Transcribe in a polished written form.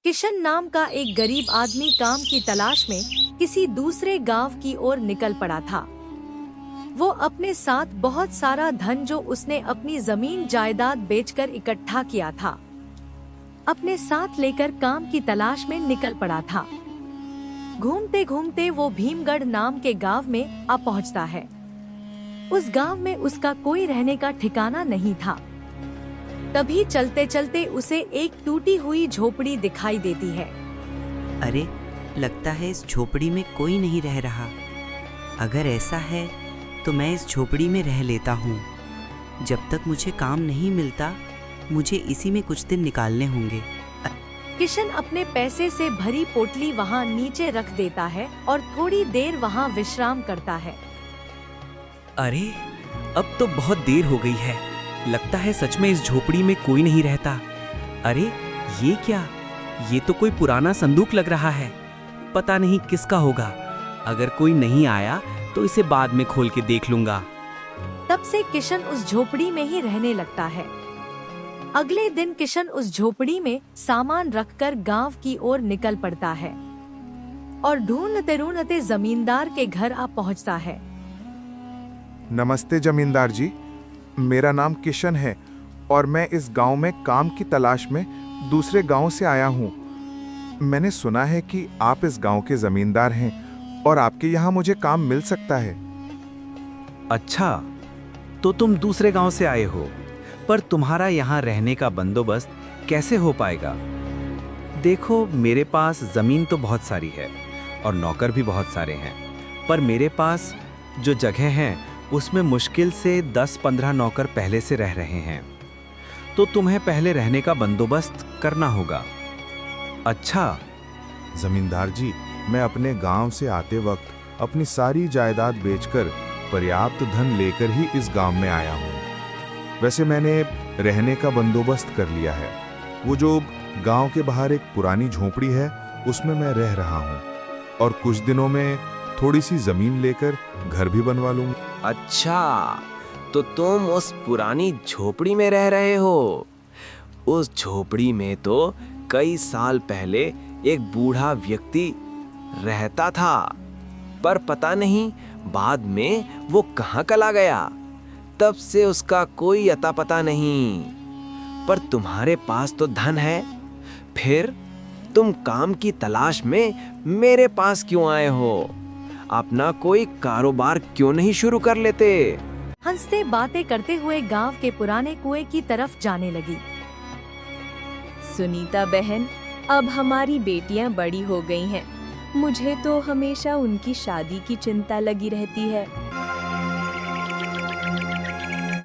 किशन नाम का एक गरीब आदमी काम की तलाश में किसी दूसरे गांव की ओर निकल पड़ा था। वो अपने साथ बहुत सारा धन जो उसने अपनी जमीन जायदाद बेचकर इकट्ठा किया था, अपने साथ लेकर काम की तलाश में निकल पड़ा था। घूमते घूमते वो भीमगढ़ नाम के गांव में आ पहुंचता है। उस गांव में उसका कोई रहने का ठिकाना नहीं था। तभी चलते चलते उसे एक टूटी हुई झोपड़ी दिखाई देती है। अरे, लगता है इस झोपड़ी में कोई नहीं रह रहा। अगर ऐसा है तो मैं इस झोपड़ी में रह लेता हूँ। जब तक मुझे काम नहीं मिलता, मुझे इसी में कुछ दिन निकालने होंगे। किशन अपने पैसे से भरी पोटली वहाँ नीचे रख देता है और थोड़ी देर वहाँ विश्राम करता है। अरे, अब तो बहुत देर हो गई है। लगता है सच में इस झोपड़ी में कोई नहीं रहता। अरे, ये क्या? ये तो कोई पुराना संदूक लग रहा है। पता नहीं किसका होगा। अगर कोई नहीं आया तो इसे बाद में खोल के देख लूंगा। तब से किशन उस झोपड़ी में ही रहने लगता है। अगले दिन किशन उस झोपड़ी में सामान रखकर गांव की ओर निकल पड़ता है और ढूंढते ढूंढते जमींदार के घर आ पहुंचता है। नमस्ते जमींदार जी, मेरा नाम किशन है और मैं इस गांव में काम की तलाश में दूसरे गांव से आया हूं। मैंने सुना है कि आप इस गांव के जमींदार हैं और आपके यहाँ मुझे काम मिल सकता है। अच्छा, तो तुम दूसरे गांव से आए हो, पर तुम्हारा यहाँ रहने का बंदोबस्त कैसे हो पाएगा? देखो, मेरे पास जमीन तो बहुत सारी है और नौकर भी बहुत सारे हैं, पर मेरे पास जो जगह है उसमें मुश्किल से 10-15 नौकर पहले से रह रहे हैं। तो तुम्हें पहले रहने का बंदोबस्त करना होगा। अच्छा जमींदार जी, मैं अपने गांव से आते वक्त अपनी सारी जायदाद बेचकर पर्याप्त धन लेकर ही इस गांव में आया हूँ। वैसे मैंने रहने का बंदोबस्त कर लिया है। वो जो गांव के बाहर एक पुरानी झोपड़ी है, उसमें मैं रह रहा हूँ और कुछ दिनों में थोड़ी सी जमीन लेकर घर भी बनवा लूंगा। अच्छा, तो तुम उस पुरानी झोपड़ी में रह रहे हो। उस झोपड़ी में तो कई साल पहले एक बूढ़ा व्यक्ति रहता था, पर पता नहीं बाद में वो कहाँ चला गया। तब से उसका कोई अता पता नहीं। पर तुम्हारे पास तो धन है, फिर तुम काम की तलाश में मेरे पास क्यों आए हो? अपना कोई कारोबार क्यों नहीं शुरू कर लेते? हंसते बातें करते हुए गांव के पुराने कुएं की तरफ जाने लगी। सुनीता बहन, अब हमारी बेटियां बड़ी हो गई हैं। मुझे तो हमेशा उनकी शादी की चिंता लगी रहती है।